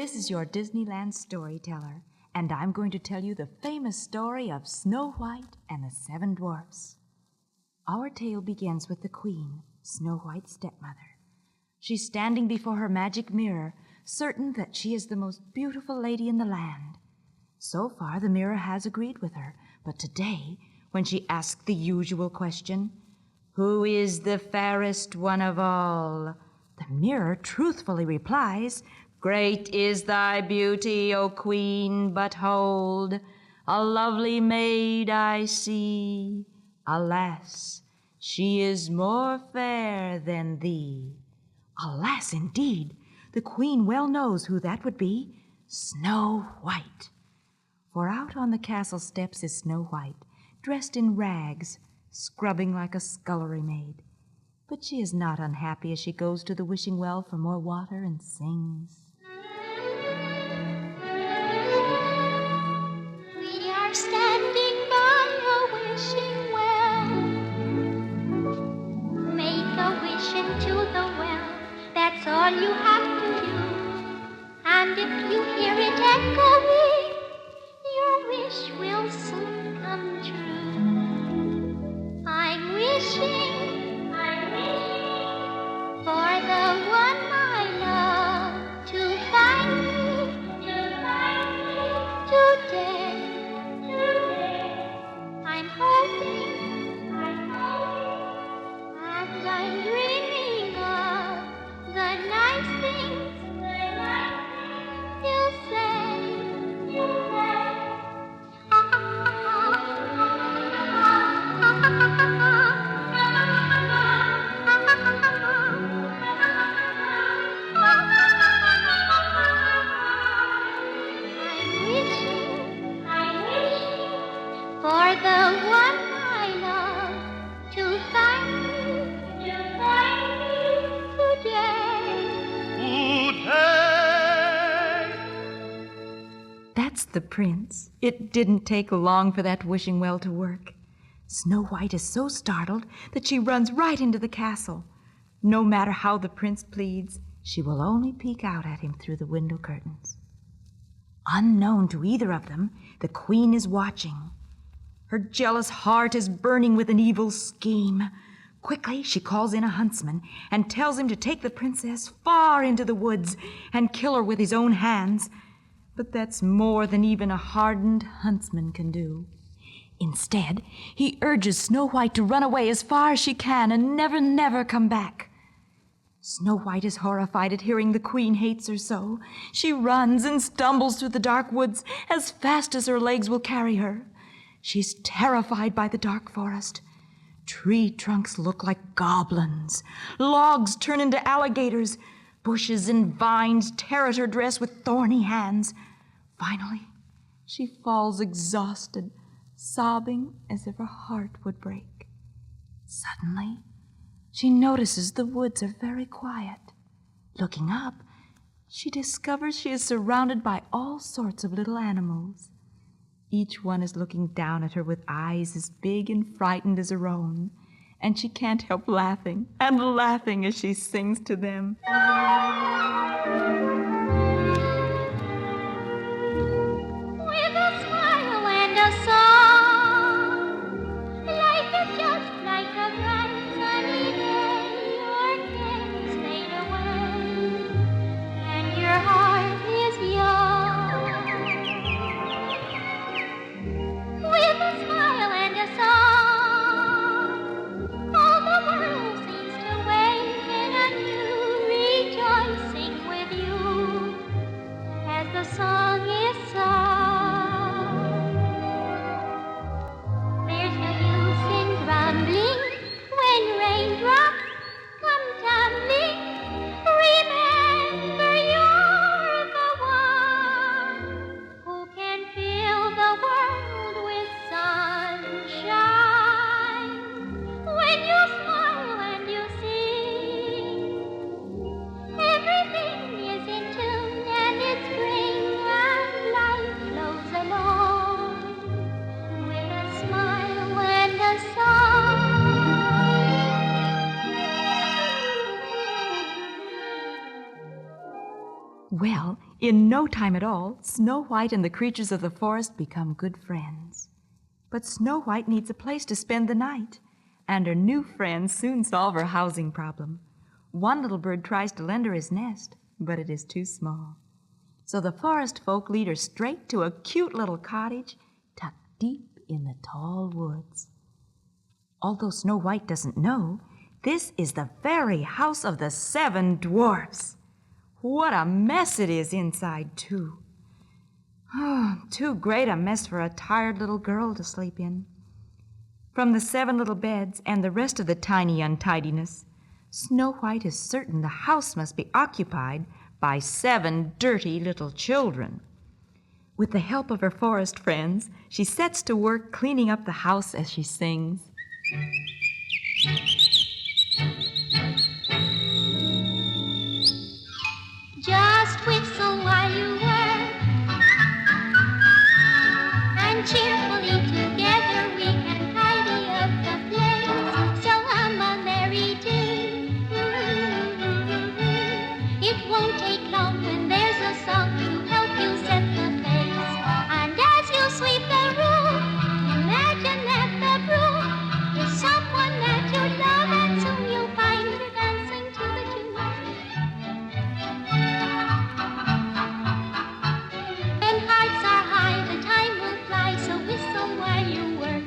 This is your Disneyland storyteller, and I'm going to tell you the famous story of Snow White and the Seven Dwarfs. Our tale begins with the Queen, Snow White's stepmother. She's standing before her magic mirror, certain that she is the most beautiful lady in the land. So far, the mirror has agreed with her, but today, when she asks the usual question, "Who is the fairest one of all?" the mirror truthfully replies, "Great is thy beauty, O Queen, but hold, a lovely maid I see. Alas, she is more fair than thee." Alas, indeed, the Queen well knows who that would be, Snow White. For out on the castle steps is Snow White, dressed in rags, scrubbing like a scullery maid. But she is not unhappy as she goes to the wishing well for more water and sings. We are standing by a wishing well. Make a wish into the well, that's all you have to do. And if you hear it echoing, your wish will soon come true. I'm wishing for the one I love to find me today. I'm hoping and I'm dreaming of the nice things you'll say. For the one I love to find me today. That's the prince. It didn't take long for that wishing well to work. Snow White is so startled that she runs right into the castle. No matter how the prince pleads, she will only peek out at him through the window curtains. Unknown to either of them, the Queen is watching. Her jealous heart is burning with an evil scheme. Quickly, she calls in a huntsman and tells him to take the princess far into the woods and kill her with his own hands. But that's more than even a hardened huntsman can do. Instead, he urges Snow White to run away as far as she can and never, never come back. Snow White is horrified at hearing the Queen hates her so. She runs and stumbles through the dark woods as fast as her legs will carry her. She's terrified by the dark forest. Tree trunks look like goblins. Logs turn into alligators. Bushes and vines tear at her dress with thorny hands. Finally, she falls exhausted, sobbing as if her heart would break. Suddenly, she notices the woods are very quiet. Looking up, she discovers she is surrounded by all sorts of little animals. Each one is looking down at her with eyes as big and frightened as her own, and she can't help laughing and laughing as she sings to them. With a smile and a song, life is just like a bright sunny day. Your cares fade away, and your heart is young. With a smile and a song, all the world seems to wake in a new rejoicing with you. Well, in no time at all, Snow White and the creatures of the forest become good friends. But Snow White needs a place to spend the night, and her new friends soon solve her housing problem. One little bird tries to lend her his nest, but it is too small. So the forest folk lead her straight to a cute little cottage tucked deep in the tall woods. Although Snow White doesn't know, this is the very house of the 7 dwarfs. What a mess it is inside, too. Oh, too great a mess for a tired little girl to sleep in. From the 7 little beds and the rest of the tiny untidiness, Snow White is certain the house must be occupied by 7 dirty little children. With the help of her forest friends, she sets to work cleaning up the house as she sings. Just whistle while you work, and cheerfully together we can tidy up the place. So hum a merry tune. It won't take long when there's a song to help you set the pace. And as you sweep the room, imagine that the broom is someone that you love, and soon you'll find her dancing to the tune. When hearts are high, the time will fly, so whistle while you work.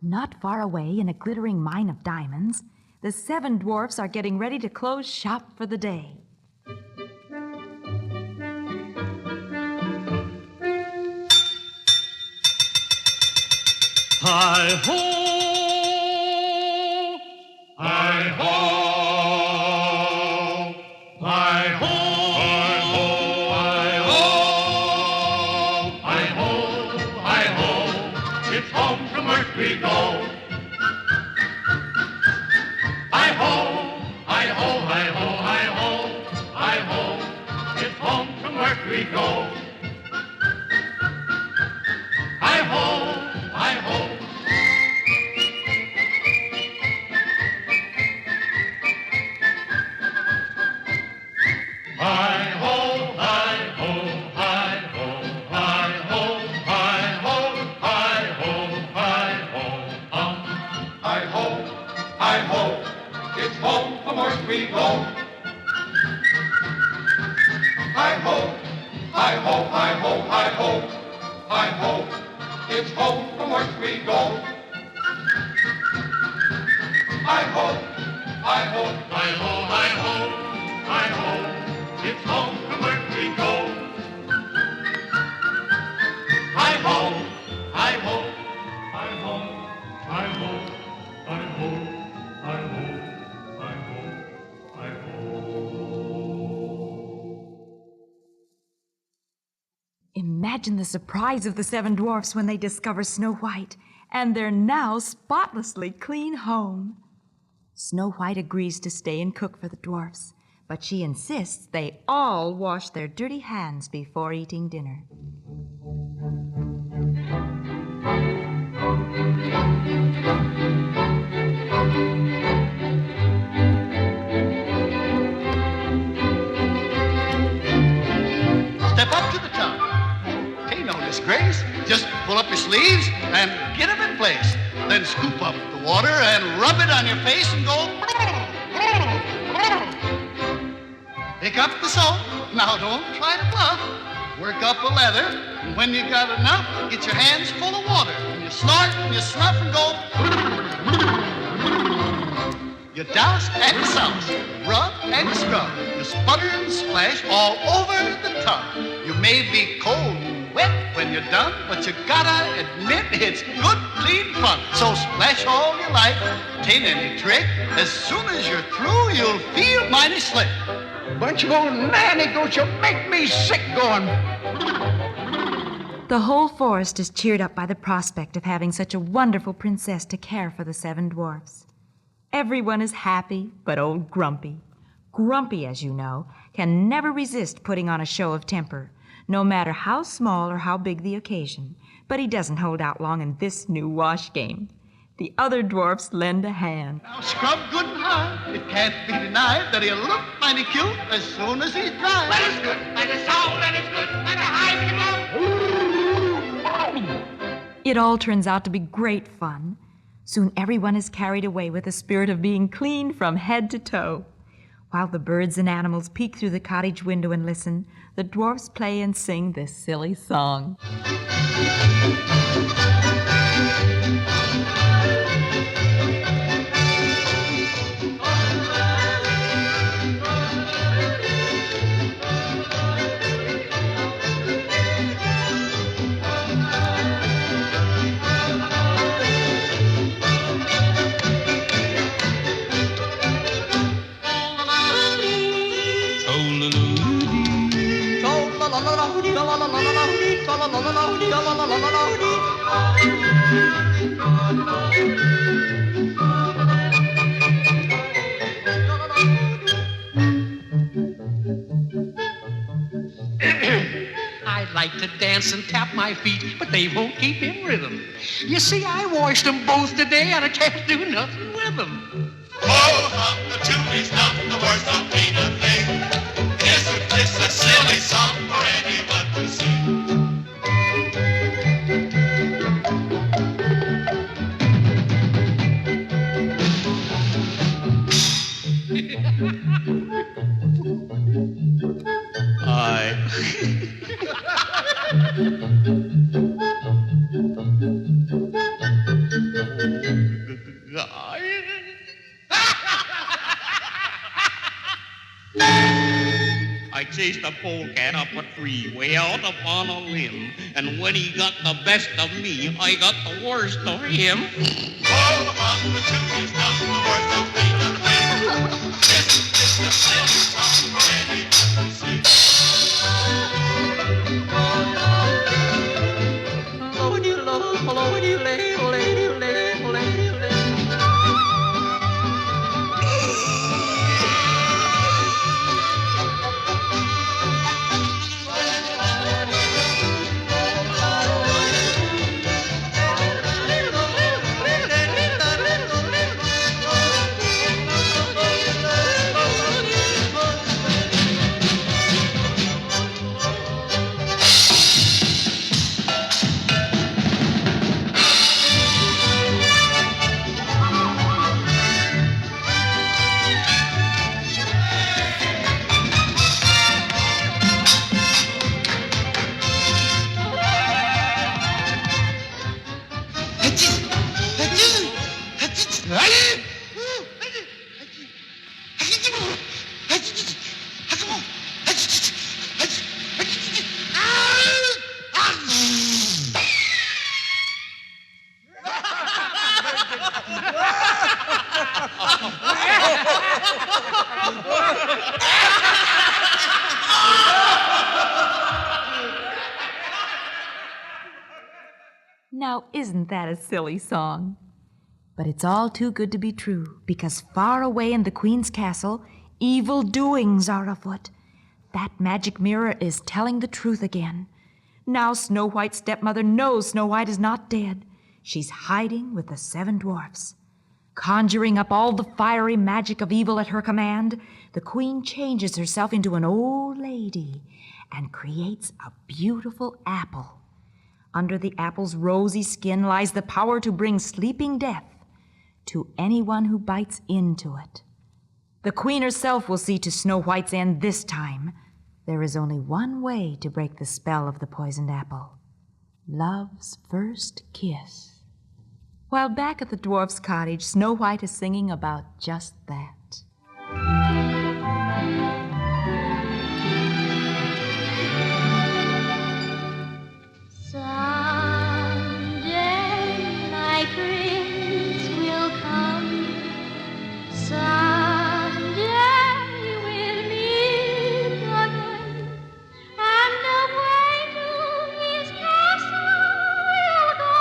Not far away in a glittering mine of diamonds, the 7 dwarfs are getting ready to close shop for the day. Hi-ho! Hi-ho! Hi-ho! Hi-ho! Hi-ho! Hi-ho! It's home from work we go. Hi-ho! Hi-ho! Hi-ho! Hi-ho! Hi-ho! It's home from work we go. Hi-ho! Hi-ho! Hi-ho, hi-ho, hi-ho, hi-ho, hi-ho, hi-ho, hi-ho, hum. Hi-ho, hi-ho, it's home from work we go. Hi-ho, hi-ho, hi-ho, hi-ho, hi-ho, it's home from work we go. Hi-ho, hi-ho, hi-ho, hi-ho, hi-ho, it's home from work we go. Hi-ho, hi-ho, hi-ho, hi-ho, hi-ho, hi-ho, hi-ho, hi-ho. Imagine the surprise of the 7 dwarfs when they discover Snow White and their now spotlessly clean home. Snow White agrees to stay and cook for the dwarfs, but she insists they all wash their dirty hands before eating dinner. Step up to the top. Ain't no disgrace. Just pull up your sleeves and get them in place. Then scoop up the water and rub it on your face and go. Pick up the soap. Now don't try to bluff. Work up a leather. And when you got enough, get your hands full of water. And you snort and you snuff and go. You douse and you souse, rub and you scrub, you sputter and splash all over the tub. You may be cold and wet when you're done, but you gotta admit it's good, clean fun. So splash all you like, tain't any trick. As soon as you're through, you'll feel mighty slick. Bunch of old nanny goats, you make me sick going. The whole forest is cheered up by the prospect of having such a wonderful princess to care for the 7 dwarfs. Everyone is happy but old Grumpy. Grumpy, as you know, can never resist putting on a show of temper, no matter how small or how big the occasion. But he doesn't hold out long in this new wash game. The other dwarfs lend a hand. Now scrub good and hard. It can't be denied that he'll look mighty cute as soon as he's dry. That is good, that is soul, that is good, that is high. It all turns out to be great fun. Soon everyone is carried away with the spirit of being clean from head to toe. While the birds and animals peek through the cottage window and listen, the dwarfs play and sing this silly song. I'd like to dance and tap my feet, but they won't keep in rhythm. You see, I washed them both today, and I can't do nothing with them. Oh, hum, the tune is not the worst of being a thing. Isn't this a silly song for anyone to sing? I chased a polecat up a tree, way out upon a limb, and when he got the best of me, I got the worst of him. Oh, hum, the tune is not the worst of being a thing. Isn't this a silly song for anyone to sing? Now, isn't that a silly song? But it's all too good to be true, because far away in the Queen's castle, evil doings are afoot. That magic mirror is telling the truth again. Now Snow White's stepmother knows Snow White is not dead. She's hiding with the 7 dwarfs. Conjuring up all the fiery magic of evil at her command, the Queen changes herself into an old lady and creates a beautiful apple. Under the apple's rosy skin lies the power to bring sleeping death to anyone who bites into it. The Queen herself will see to Snow White's end this time. There is only one way to break the spell of the poisoned apple: love's first kiss. While back at the dwarf's cottage, Snow White is singing about just that. Someday my prince will come. Someday we'll meet again, and away to his castle we'll go,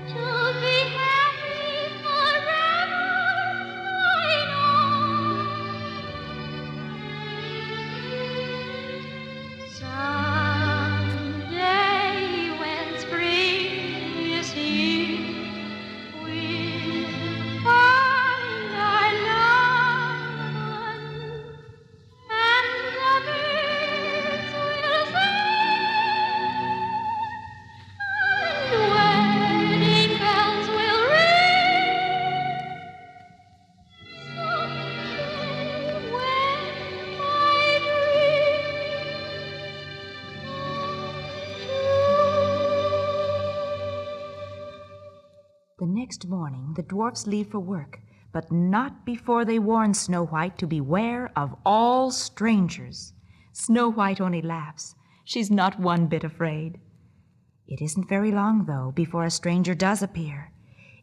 to be happy forever, I know. Someday when spring is here, we'll find our loved one, and the birds will sing, and wedding bells will ring. Someday when my The next morning, the dwarfs leave for work, but not before they warn Snow White to beware of all strangers. Snow White only laughs. She's not one bit afraid. It isn't very long, though, before a stranger does appear.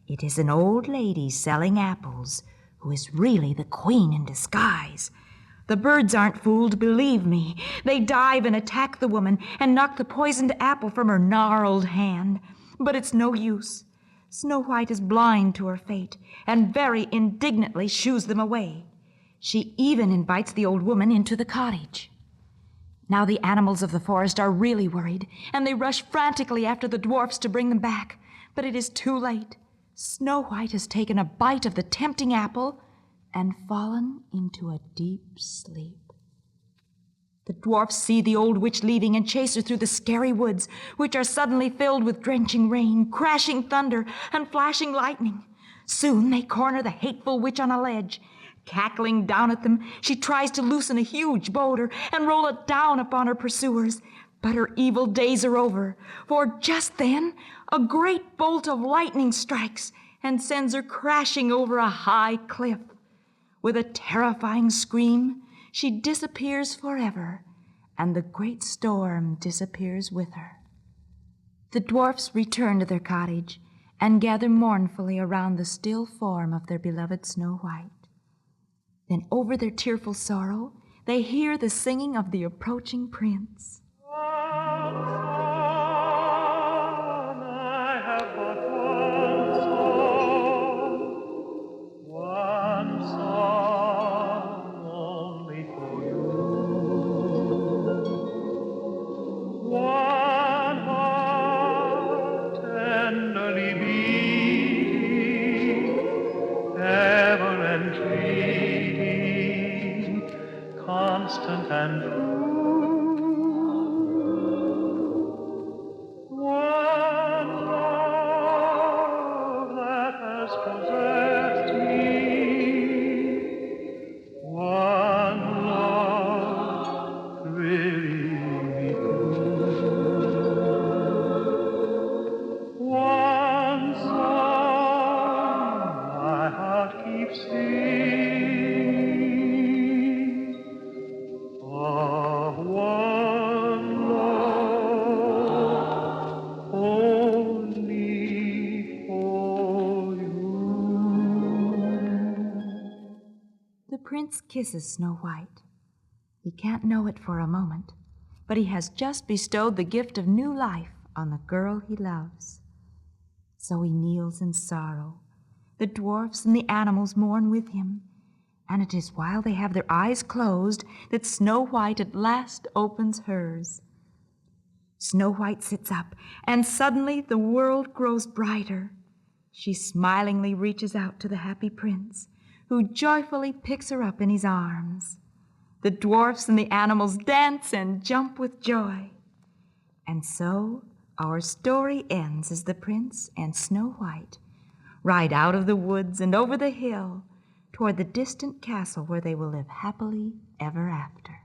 It is an old lady selling apples, who is really the Queen in disguise. The birds aren't fooled, believe me. They dive and attack the woman and knock the poisoned apple from her gnarled hand. But it's no use. Snow White is blind to her fate and very indignantly shoos them away. She even invites the old woman into the cottage. Now the animals of the forest are really worried, and they rush frantically after the dwarfs to bring them back. But it is too late. Snow White has taken a bite of the tempting apple and fallen into a deep sleep. The dwarfs see the old witch leaving and chase her through the scary woods, which are suddenly filled with drenching rain, crashing thunder, and flashing lightning. Soon they corner the hateful witch on a ledge. Cackling down at them, she tries to loosen a huge boulder and roll it down upon her pursuers. But her evil days are over, for just then a great bolt of lightning strikes and sends her crashing over a high cliff. With a terrifying scream, she disappears forever, and the great storm disappears with her. The dwarfs return to their cottage and gather mournfully around the still form of their beloved Snow White. Then over their tearful sorrow, they hear the singing of the approaching prince. Constant and true, one love that has possessed me, one love thrilling me through, one song my heart keeps singing. The prince kisses Snow White. He can't know it for a moment, but he has just bestowed the gift of new life on the girl he loves. So he kneels in sorrow. The dwarfs and the animals mourn with him, and it is while they have their eyes closed that Snow White at last opens hers. Snow White sits up, and suddenly the world grows brighter. She smilingly reaches out to the happy prince, who joyfully picks her up in his arms. The dwarfs and the animals dance and jump with joy. And so our story ends as the prince and Snow White ride out of the woods and over the hill toward the distant castle where they will live happily ever after.